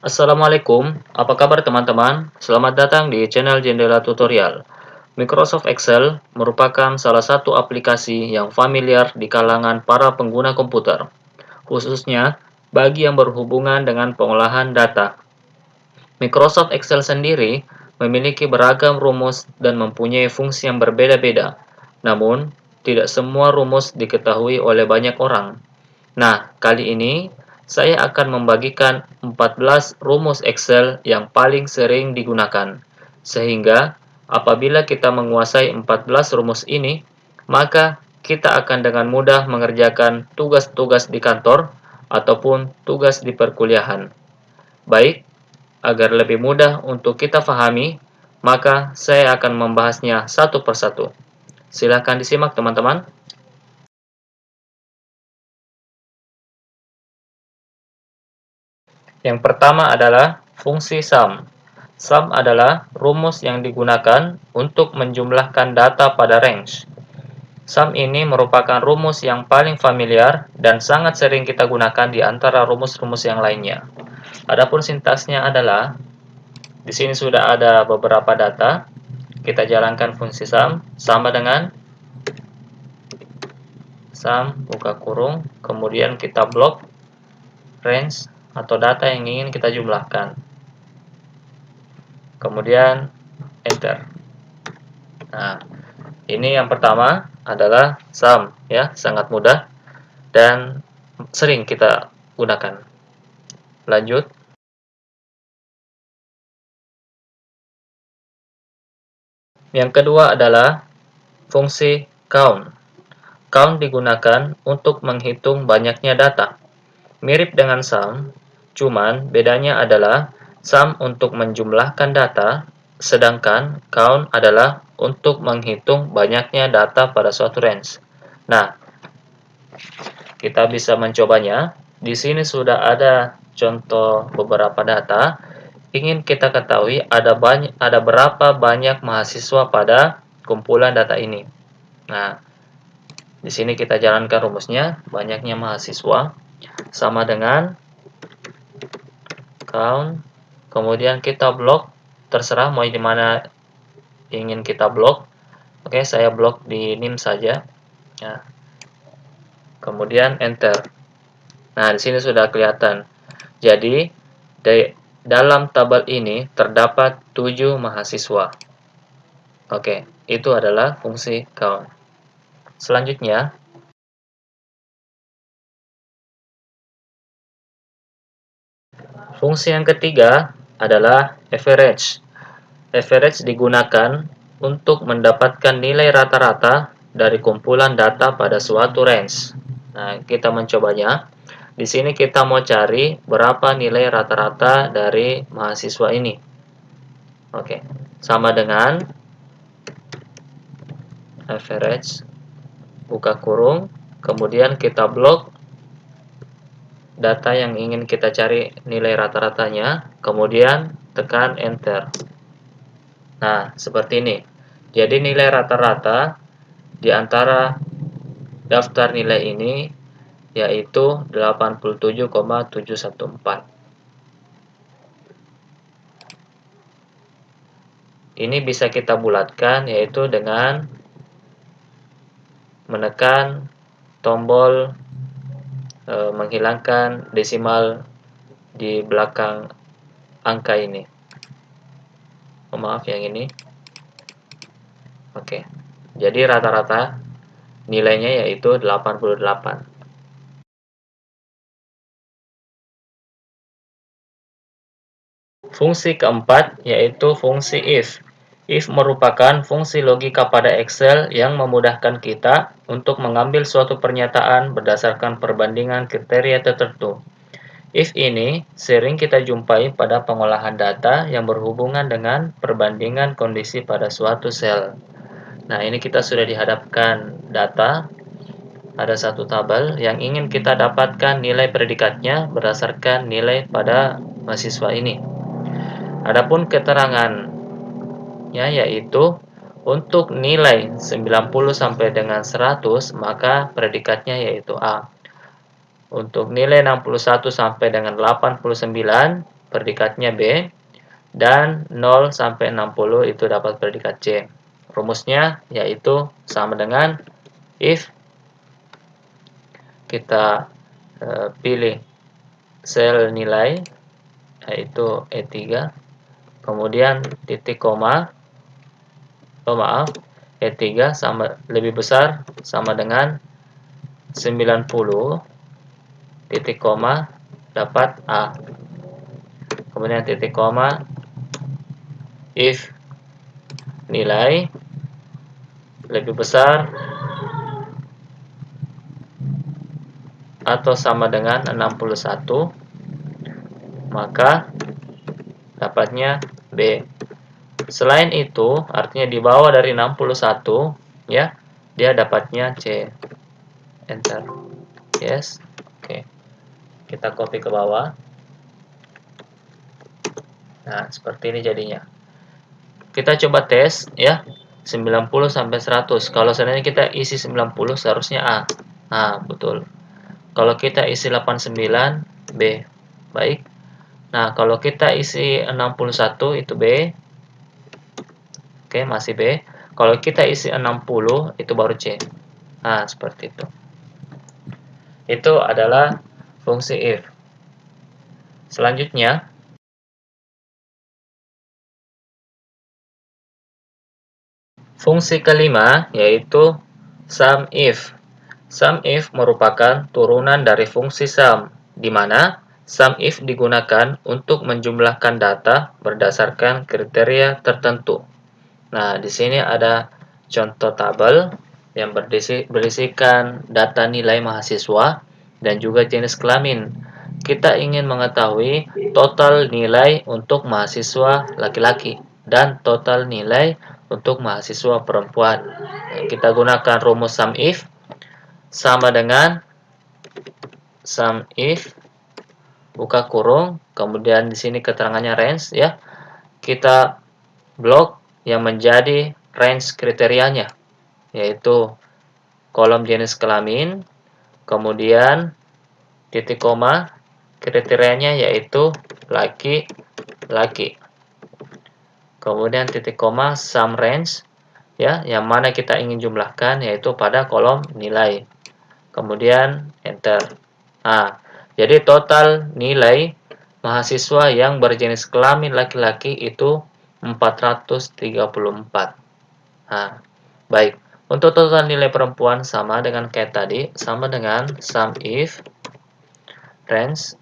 Assalamualaikum, apa kabar teman-teman? Selamat datang di channel Jendela Tutorial. Microsoft Excel merupakan salah satu aplikasi yang familiar di kalangan para pengguna komputer, khususnya bagi yang berhubungan dengan pengolahan data. Microsoft Excel sendiri memiliki beragam rumus dan mempunyai fungsi yang berbeda-beda. Namun, tidak semua rumus diketahui oleh banyak orang. Nah, kali ini saya akan membagikan 14 rumus Excel yang paling sering digunakan. Sehingga apabila kita menguasai 14 rumus ini, maka kita akan dengan mudah mengerjakan tugas-tugas di kantor ataupun tugas di perkuliahan. Baik, agar lebih mudah untuk kita pahami, maka saya akan membahasnya satu persatu. Silakan disimak teman-teman. Yang pertama adalah fungsi sum. Sum adalah rumus yang digunakan untuk menjumlahkan data pada range. Sum ini merupakan rumus yang paling familiar dan sangat sering kita gunakan di antara rumus-rumus yang lainnya. Adapun sintaksnya adalah, di sini sudah ada beberapa data. Kita jalankan fungsi sum sama dengan sum buka kurung, kemudian kita blok range atau data yang ingin kita jumlahkan. Kemudian enter. Nah, ini yang pertama adalah sum ya, sangat mudah dan sering kita gunakan. Lanjut. Yang kedua adalah fungsi count. Count digunakan untuk menghitung banyaknya data. Mirip dengan sum, cuman bedanya adalah sum untuk menjumlahkan data, sedangkan count adalah untuk menghitung banyaknya data pada suatu range. Nah, kita bisa mencobanya. Di sini sudah ada contoh beberapa data. Ingin kita ketahui ada berapa banyak mahasiswa pada kumpulan data ini. Nah, di sini kita jalankan rumusnya, banyaknya mahasiswa sama dengan count, kemudian kita blok, terserah mau di mana ingin kita blok. Oke, saya blok di nim saja. Nah, kemudian enter. Nah, di sini sudah kelihatan. Jadi, dalam tabel ini terdapat 7 mahasiswa. Oke, itu adalah fungsi count. Selanjutnya, fungsi yang ketiga adalah average. Average digunakan untuk mendapatkan nilai rata-rata dari kumpulan data pada suatu range. Nah, kita mencobanya. Di sini kita mau cari berapa nilai rata-rata dari mahasiswa ini. Oke, sama dengan average buka kurung, kemudian kita blok data yang ingin kita cari nilai rata-ratanya, kemudian tekan enter. Nah, seperti ini. Jadi nilai rata-rata di antara daftar nilai ini yaitu 87,714. Ini bisa kita bulatkan yaitu dengan menekan tombol menghilangkan desimal di belakang angka ini. Oh, maaf yang ini. Oke. Jadi rata-rata nilainya yaitu 88. Fungsi keempat yaitu fungsi if. If merupakan fungsi logika pada Excel yang memudahkan kita untuk mengambil suatu pernyataan berdasarkan perbandingan kriteria tertentu. If ini sering kita jumpai pada pengolahan data yang berhubungan dengan perbandingan kondisi pada suatu sel. Nah, ini kita sudah dihadapkan data. Ada satu tabel yang ingin kita dapatkan nilai predikatnya berdasarkan nilai pada mahasiswa ini. Adapun keterangannya yaitu untuk nilai 90 sampai dengan 100 maka predikatnya yaitu A. Untuk nilai 61 sampai dengan 89 predikatnya B, dan 0 sampai 60 itu dapat predikat C. Rumusnya yaitu sama dengan if kita pilih sel nilai yaitu E3, kemudian titik koma, E3 lebih besar sama dengan 90, titik koma, dapat A. Kemudian titik koma, if nilai lebih besar atau sama dengan 61, maka dapatnya B. Selain itu, artinya di bawah dari 61, ya, dia dapatnya C. Enter. Yes. Oke. Kita copy ke bawah. Nah, seperti ini jadinya. Kita coba tes, ya. 90 sampai 100. Kalau seandainya kita isi 90, seharusnya A. Nah, betul. Kalau kita isi 89, B. Baik. Nah, kalau kita isi 61, itu B. Oke, masih B. Kalau kita isi 60, itu baru C. Nah, seperti itu. Itu adalah fungsi if. Selanjutnya, fungsi kelima yaitu sum if. Sum if merupakan turunan dari fungsi sum, di mana sum if digunakan untuk menjumlahkan data berdasarkan kriteria tertentu. Nah, di sini ada contoh tabel yang berisikan data nilai mahasiswa dan juga jenis kelamin. Kita ingin mengetahui total nilai untuk mahasiswa laki-laki dan total nilai untuk mahasiswa perempuan. Kita gunakan rumus sum if sama dengan sum if buka kurung, kemudian di sini keterangannya range, ya. Kita blok yang menjadi range kriterianya, yaitu kolom jenis kelamin, kemudian titik koma, kriterianya yaitu laki-laki, kemudian titik koma sum range, ya, yang mana kita ingin jumlahkan yaitu pada kolom nilai, kemudian enter. Nah, jadi total nilai mahasiswa yang berjenis kelamin laki-laki itu 434. Nah, baik. Untuk total nilai perempuan sama dengan kayak tadi, sama dengan sum if range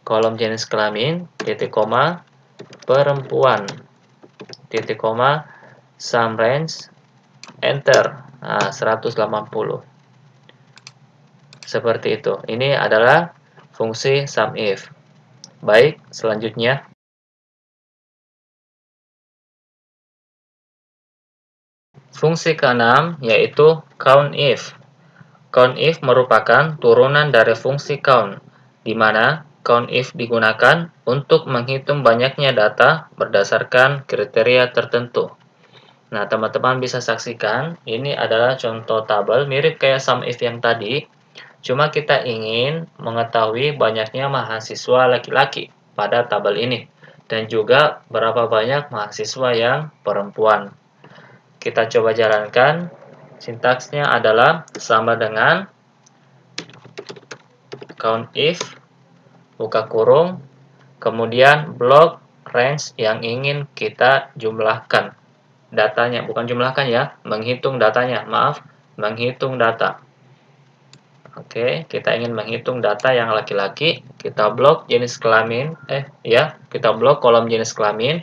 kolom jenis kelamin titik koma perempuan titik koma sum range enter. Nah, 180. Seperti itu. Ini adalah fungsi sum if. Baik, selanjutnya fungsi keenam yaitu count if. Count if merupakan turunan dari fungsi count, di mana count if digunakan untuk menghitung banyaknya data berdasarkan kriteria tertentu. Nah, teman-teman bisa saksikan, ini adalah contoh tabel mirip kayak sum if yang tadi, cuma kita ingin mengetahui banyaknya mahasiswa laki-laki pada tabel ini, dan juga berapa banyak mahasiswa yang perempuan. Kita coba jalankan. Sintaksnya adalah sama dengan count if, buka kurung, kemudian blok range yang ingin kita jumlahkan. Datanya, bukan jumlahkan ya, menghitung datanya, maaf, menghitung data. Oke, kita ingin menghitung data yang laki-laki, kita blok jenis kelamin, kita blok kolom jenis kelamin,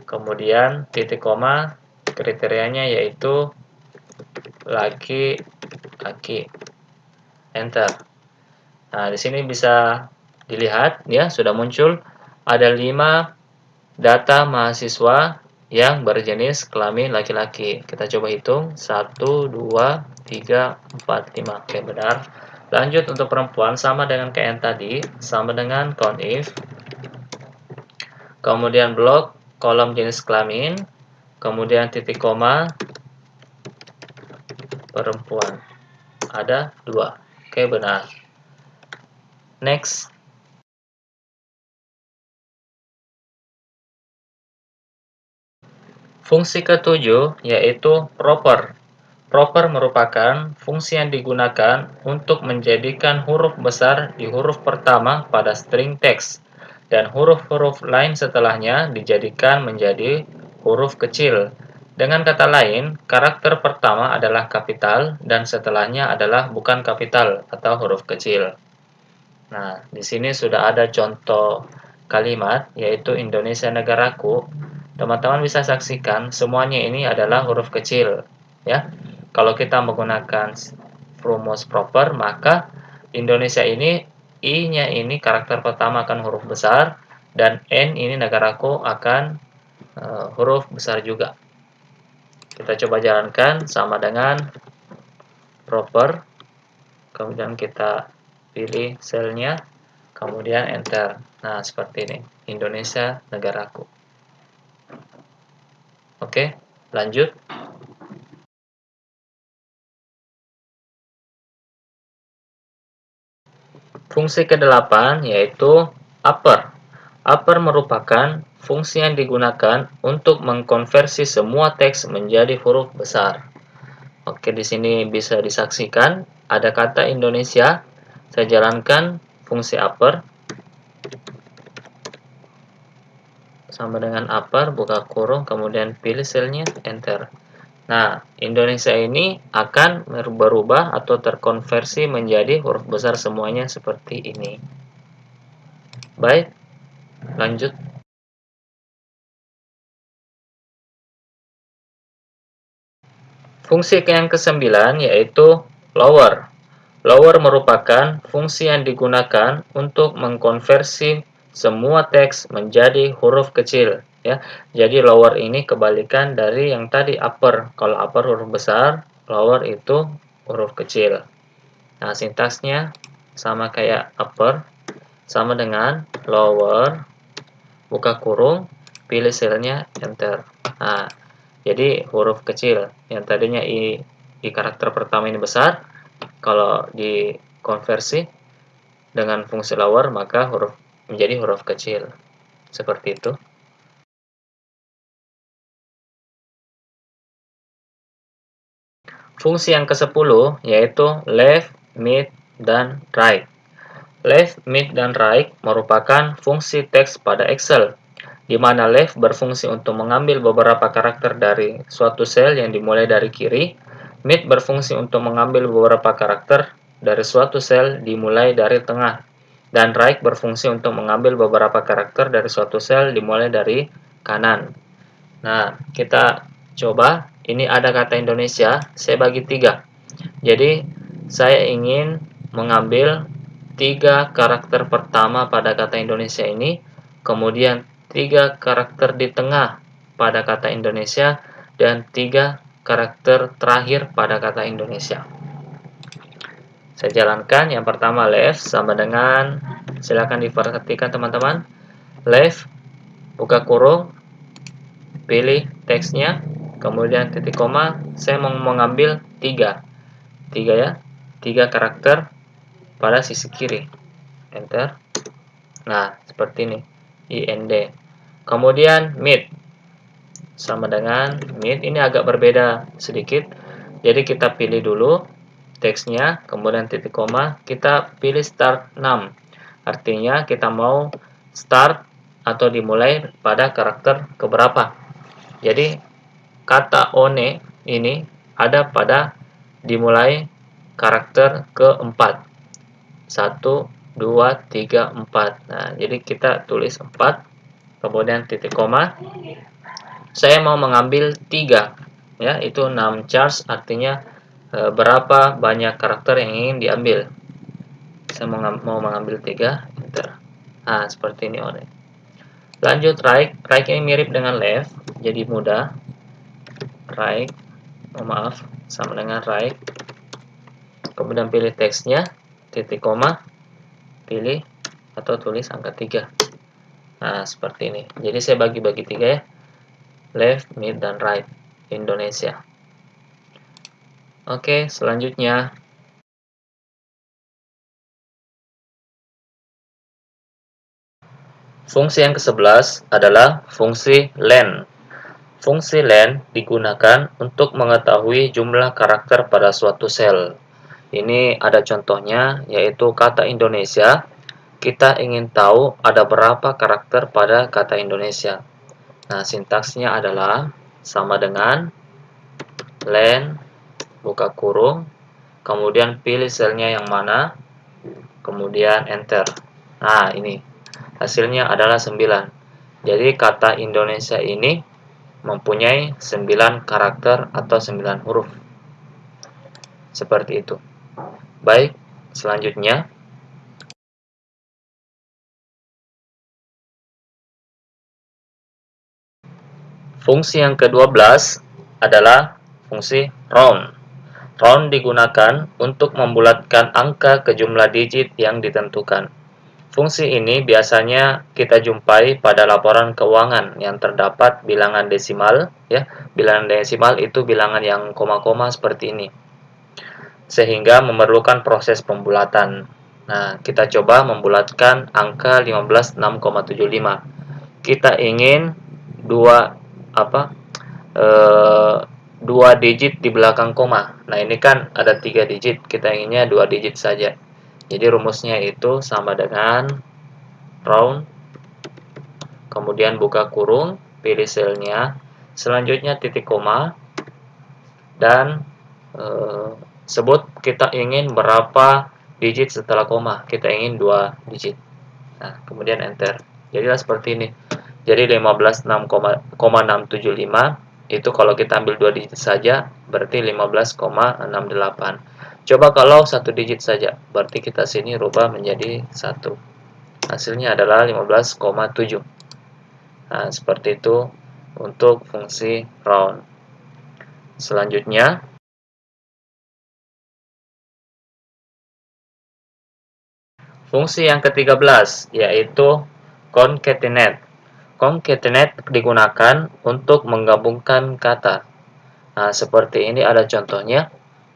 kemudian titik koma, kriterianya yaitu laki-laki, enter. Nah, di sini bisa dilihat, ya, sudah muncul ada 5 data mahasiswa yang berjenis kelamin laki-laki. Kita coba hitung, 1, 2, 3, 4, 5. Oke, benar. Lanjut untuk perempuan, sama dengan kayak yang tadi, sama dengan count if, kemudian blok kolom jenis kelamin, kemudian titik koma, perempuan. Ada 2. Oke, benar. Next. Fungsi ketujuh yaitu proper. Proper merupakan fungsi yang digunakan untuk menjadikan huruf besar di huruf pertama pada string teks, dan huruf-huruf lain setelahnya dijadikan menjadi huruf kecil. Dengan kata lain, karakter pertama adalah kapital dan setelahnya adalah bukan kapital atau huruf kecil. Nah, di sini sudah ada contoh kalimat yaitu Indonesia negaraku. Teman-teman bisa saksikan semuanya ini adalah huruf kecil, ya. Kalau kita menggunakan rumus proper, maka Indonesia ini I-nya ini karakter pertama akan huruf besar dan N ini negaraku akan huruf besar juga. Kita coba jalankan sama dengan proper, kemudian kita pilih selnya, kemudian enter. Nah, seperti ini, Indonesia negaraku. Oke, lanjut. Fungsi ke-8 yaitu upper. Upper merupakan fungsi yang digunakan untuk mengkonversi semua teks menjadi huruf besar. Oke, di sini bisa disaksikan ada kata Indonesia. Saya jalankan fungsi upper sama dengan upper, buka kurung, kemudian pilih selnya, enter. Nah, Indonesia ini akan berubah atau terkonversi menjadi huruf besar semuanya seperti ini. Baik, lanjut. Fungsi yang ke-9 yaitu lower. Lower merupakan fungsi yang digunakan untuk mengkonversi semua teks menjadi huruf kecil, ya. Jadi lower ini kebalikan dari yang tadi upper. Kalau upper huruf besar, lower itu huruf kecil. Nah, sintaksnya sama kayak upper, sama dengan lower, buka kurung, pilih selnya, enter. Nah, jadi huruf kecil yang tadinya I karakter pertama ini besar, kalau dikonversi dengan fungsi lower maka huruf menjadi huruf kecil. Seperti itu. Fungsi yang ke-10 yaitu left, mid, dan right. Left, mid, dan right merupakan fungsi teks pada Excel, di mana left berfungsi untuk mengambil beberapa karakter dari suatu sel yang dimulai dari kiri, mid berfungsi untuk mengambil beberapa karakter dari suatu sel dimulai dari tengah, dan right berfungsi untuk mengambil beberapa karakter dari suatu sel dimulai dari kanan. Nah, kita coba, ini ada kata Indonesia, saya bagi 3. Jadi, saya ingin mengambil 3 karakter pertama pada kata Indonesia ini, kemudian 3 karakter di tengah pada kata Indonesia, dan 3 karakter terakhir pada kata Indonesia. Saya jalankan, yang pertama left sama dengan, silakan diperhatikan teman-teman, left, buka kurung, pilih teksnya, kemudian titik koma, saya mau mengambil 3 ya, 3 karakter pada sisi kiri, enter. Nah, seperti ini, IND. Kemudian mid, sama dengan mid, ini agak berbeda sedikit, jadi kita pilih dulu teksnya, kemudian titik koma, kita pilih start 6, artinya kita mau start atau dimulai pada karakter keberapa. Jadi kata one ini ada pada dimulai karakter keempat, 1, 2, 3, 4. Nah, jadi kita tulis 4, kemudian titik koma. Saya mau mengambil 3, ya, itu 6 charge, artinya berapa banyak karakter yang ingin diambil. Saya mau mengambil 3, enter. Nah, seperti ini one. Lanjut right. Right ini mirip dengan left, jadi mudah. Right, maaf, sama dengan right. Kemudian pilih teksnya, titik koma, pilih atau tulis angka 3. Nah, seperti ini. Jadi saya bagi-bagi 3 ya. Left, mid, dan right. Indonesia. Oke, selanjutnya. Fungsi yang ke-11 adalah fungsi len. Fungsi len digunakan untuk mengetahui jumlah karakter pada suatu sel. Ini ada contohnya, yaitu kata Indonesia. Kita ingin tahu ada berapa karakter pada kata Indonesia. Nah, sintaksnya adalah sama dengan len, buka kurung, kemudian pilih selnya yang mana, kemudian enter. Nah, ini hasilnya adalah 9. Jadi kata Indonesia ini mempunyai 9 karakter atau 9 huruf. Seperti itu. Baik, selanjutnya fungsi yang ke-12 adalah fungsi round. Round digunakan untuk membulatkan angka ke jumlah digit yang ditentukan. Fungsi ini biasanya kita jumpai pada laporan keuangan yang terdapat bilangan desimal, ya. Bilangan desimal itu bilangan yang koma-koma seperti ini. Sehingga memerlukan proses pembulatan. Nah, kita coba membulatkan angka 15,6,75. Kita ingin dua digit di belakang koma. Nah, ini kan ada 3 digit, kita inginnya 2 digit saja. Jadi rumusnya itu sama dengan round, kemudian buka kurung, pilih selnya, selanjutnya titik koma, dan sebut kita ingin berapa digit setelah koma. Kita ingin 2 digit. Nah, kemudian enter. Jadilah seperti ini. Jadi 15,6,675 itu kalau kita ambil 2 digit saja berarti 15,68. Coba kalau 1 digit saja, berarti kita sini rubah menjadi 1. Hasilnya adalah 15,7. Nah, seperti itu untuk fungsi round. Selanjutnya, fungsi yang ke-13 yaitu concatenate. Concatenate digunakan untuk menggabungkan kata. Nah, seperti ini ada contohnya.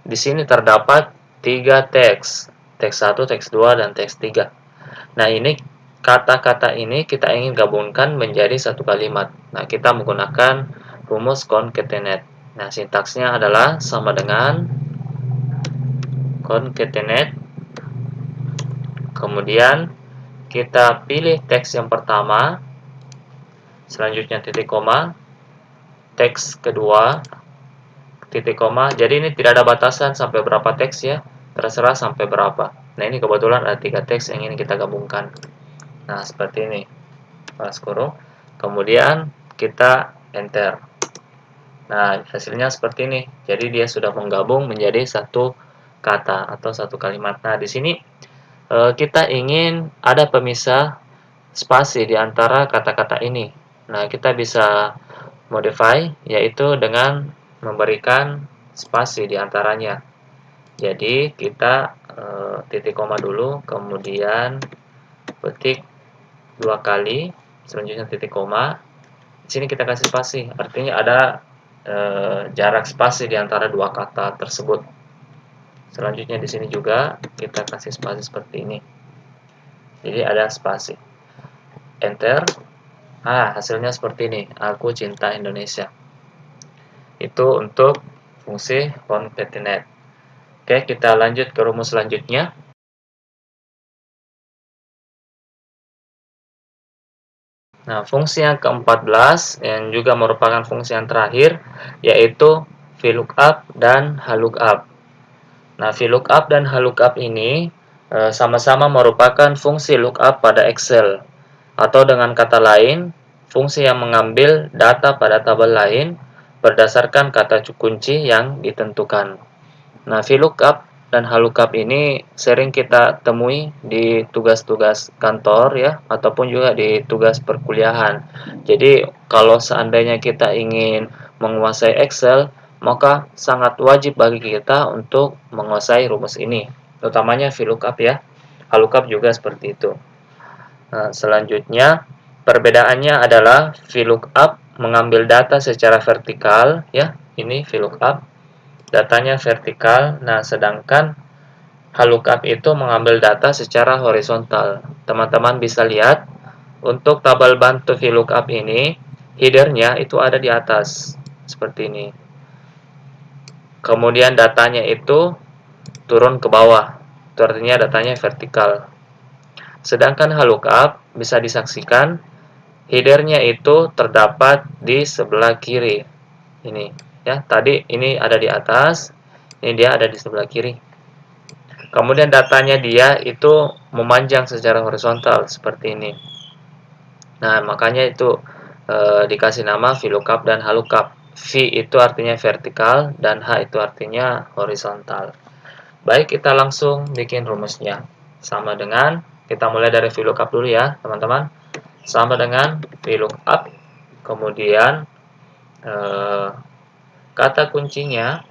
Di sini terdapat 3 teks. Teks 1, teks 2, dan teks 3. Nah, ini kata-kata ini kita ingin gabungkan menjadi satu kalimat. Nah, kita menggunakan rumus concatenate. Nah, sintaksnya adalah sama dengan concatenate. Kemudian kita pilih teks yang pertama, selanjutnya titik koma, teks kedua, titik koma. Jadi ini tidak ada batasan sampai berapa teks ya, terserah sampai berapa. Nah, ini kebetulan ada 3 teks yang ingin kita gabungkan. Nah, seperti ini, balas kurung, kemudian kita enter. Nah, hasilnya seperti ini. Jadi dia sudah menggabung menjadi satu kata atau satu kalimat. Nah, di sini kita ingin ada pemisah spasi di antara kata-kata ini. Nah, kita bisa modify, yaitu dengan memberikan spasi di antaranya. Jadi, kita titik koma dulu, kemudian ketik 2 kali, selanjutnya titik koma. Di sini kita kasih spasi, artinya ada jarak spasi di antara 2 kata tersebut. Selanjutnya di sini juga kita kasih spasi seperti ini. Jadi ada spasi. Enter. Hasilnya seperti ini. Aku cinta Indonesia. Itu untuk fungsi concatenate. Oke, kita lanjut ke rumus selanjutnya. Nah, fungsi yang ke-14 yang juga merupakan fungsi yang terakhir yaitu VLOOKUP dan HLOOKUP. Nah, VLOOKUP dan HLOOKUP ini sama-sama merupakan fungsi lookup pada Excel. Atau dengan kata lain, fungsi yang mengambil data pada tabel lain berdasarkan kata kunci yang ditentukan. Nah, VLOOKUP dan HLOOKUP ini sering kita temui di tugas-tugas kantor ya, ataupun juga di tugas perkuliahan. Jadi, kalau seandainya kita ingin menguasai Excel, maka sangat wajib bagi kita untuk menguasai rumus ini, utamanya VLOOKUP ya. HLOOKUP juga seperti itu. Nah, selanjutnya perbedaannya adalah VLOOKUP mengambil data secara vertikal ya, ini VLOOKUP datanya vertikal. Nah, sedangkan HLOOKUP itu mengambil data secara horizontal. Teman-teman bisa lihat untuk tabel bantu VLOOKUP ini headernya itu ada di atas seperti ini. Kemudian datanya itu turun ke bawah. Itu artinya datanya vertikal. Sedangkan HLOOKUP bisa disaksikan headernya itu terdapat di sebelah kiri. Ini ya, tadi ini ada di atas, ini dia ada di sebelah kiri. Kemudian datanya dia itu memanjang secara horizontal seperti ini. Nah, makanya itu dikasih nama VLOOKUP dan HLOOKUP. V itu artinya vertikal dan H itu artinya horizontal. Baik, kita langsung bikin rumusnya. Sama dengan, kita mulai dari VLOOKUP dulu ya, teman-teman. Sama dengan VLOOKUP, kemudian kata kuncinya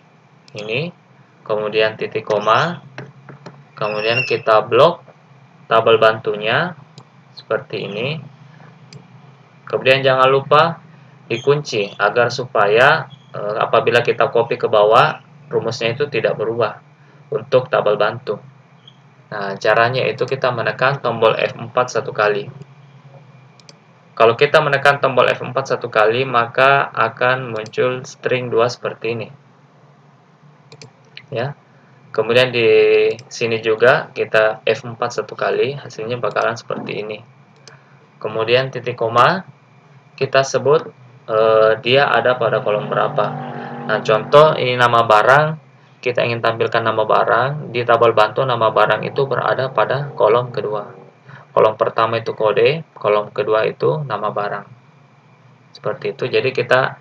ini, kemudian titik koma, kemudian kita blok tabel bantunya seperti ini. Kemudian jangan lupa dikunci agar supaya apabila kita copy ke bawah, rumusnya itu tidak berubah untuk tabel bantu. Nah, caranya itu kita menekan tombol F4 satu kali. Kalau kita menekan tombol F4 satu kali, maka akan muncul string 2 seperti ini. Ya. Kemudian di sini juga kita F4 satu kali, hasilnya bakalan seperti ini. Kemudian titik koma, kita sebut dia ada pada kolom berapa. Nah, contoh ini nama barang, kita ingin tampilkan nama barang, di tabel bantu nama barang itu berada pada kolom kedua. Kolom pertama itu kode, kolom kedua itu nama barang. Seperti itu, jadi kita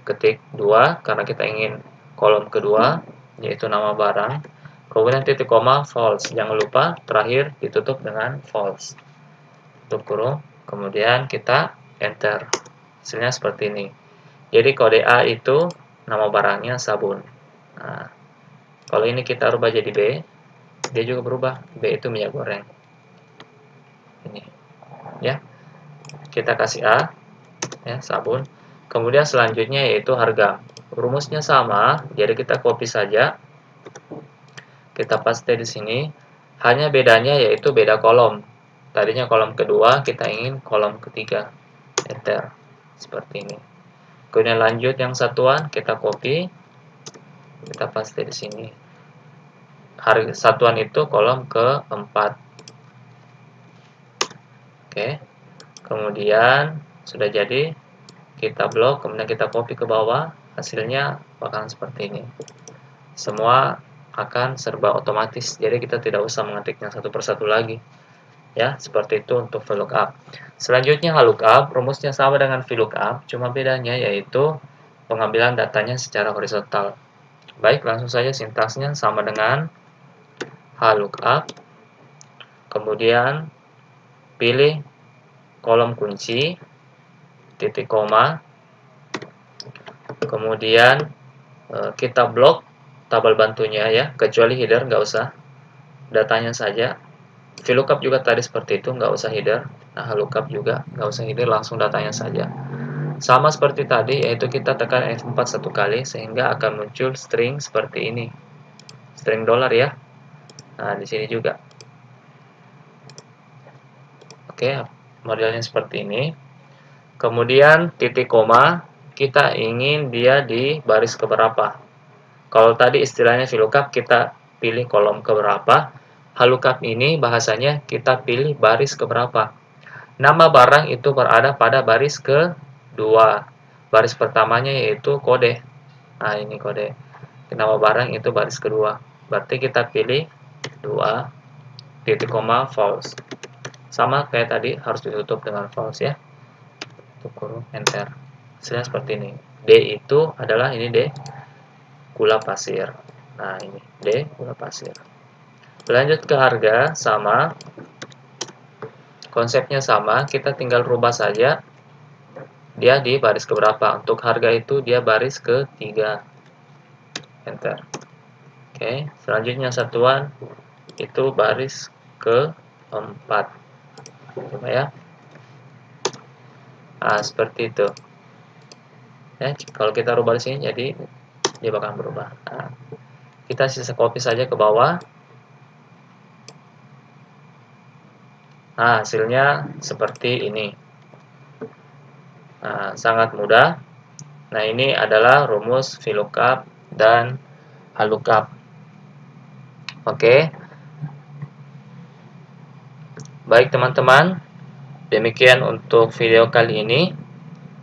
ketik 2 karena kita ingin kolom kedua, yaitu nama barang. Kemudian titik koma false, jangan lupa terakhir ditutup dengan false. Tutup kurung, kemudian kita enter. Hasilnya seperti ini. Jadi kode A itu nama barangnya sabun. Nah, kalau ini kita rubah jadi B, dia juga berubah. B itu minyak goreng. Ini, ya. Kita kasih A, ya, sabun. Kemudian selanjutnya yaitu harga. Rumusnya sama, jadi kita copy saja. Kita paste di sini. Hanya bedanya yaitu beda kolom. Tadinya kolom kedua, kita ingin kolom ketiga. Enter. Seperti ini. Kemudian lanjut yang satuan, kita copy. Kita paste di sini. Harga satuan itu kolom keempat. Oke. Kemudian sudah jadi, kita blok, kemudian kita copy ke bawah, hasilnya bakalan seperti ini. Semua akan serba otomatis, jadi kita tidak usah mengetiknya satu persatu lagi. Ya, seperti itu untuk VLOOKUP. Selanjutnya HLOOKUP, rumusnya sama dengan VLOOKUP, cuma bedanya yaitu pengambilan datanya secara horizontal. Baik, langsung saja sintaksnya sama dengan HLOOKUP. Kemudian pilih kolom kunci, titik koma, kemudian kita blok tabel bantunya ya, kecuali header nggak usah, datanya saja. VLOOKUP juga tadi seperti itu, nggak usah header. Nah, HLOOKUP juga nggak usah header, langsung datanya saja. Sama seperti tadi, yaitu kita tekan F4 satu kali sehingga akan muncul string seperti ini, string dolar ya. Nah, di sini juga. Oke, modelnya seperti ini. Kemudian titik koma, kita ingin dia di baris keberapa. Kalau tadi istilahnya VLOOKUP kita pilih kolom keberapa, HLOOKUP ini bahasanya kita pilih baris keberapa. Nama barang itu berada pada baris kedua. Baris pertamanya yaitu kode. Nah, ini kode. Nama barang itu baris kedua. Berarti kita pilih 2 titik koma false. Sama kayak tadi, harus ditutup dengan false ya. Tutup kurung, enter. Hasilnya seperti ini. D itu adalah ini D, gula pasir. Nah, ini D, gula pasir. Lanjut ke harga, sama. Konsepnya sama, kita tinggal rubah saja dia di baris keberapa. Untuk harga itu dia baris ketiga. Enter. Oke, selanjutnya satuan itu baris keempat. Coba ya. Nah, seperti itu. Ya, kalau kita rubah di sini jadi dia bakal berubah. Nah, kita sisa copy saja ke bawah. Nah, hasilnya seperti ini. sangat mudah. Nah, ini adalah rumus VLOOKUP dan HLOOKUP. Oke. Baik teman-teman, demikian untuk video kali ini.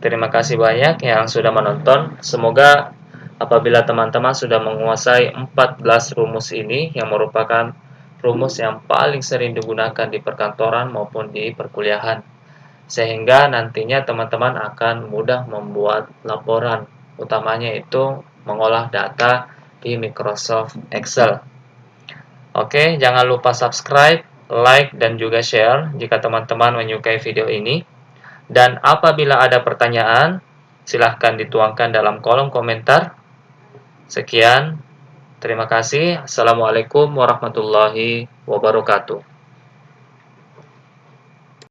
Terima kasih banyak yang sudah menonton. Semoga apabila teman-teman sudah menguasai 14 rumus ini, yang merupakan rumus yang paling sering digunakan di perkantoran maupun di perkuliahan, sehingga nantinya teman-teman akan mudah membuat laporan, utamanya itu mengolah data di Microsoft Excel. Oke, jangan lupa subscribe, like, dan juga share jika teman-teman menyukai video ini. Dan apabila ada pertanyaan, silahkan dituangkan dalam kolom komentar. Sekian, terima kasih. Assalamualaikum warahmatullahi wabarakatuh.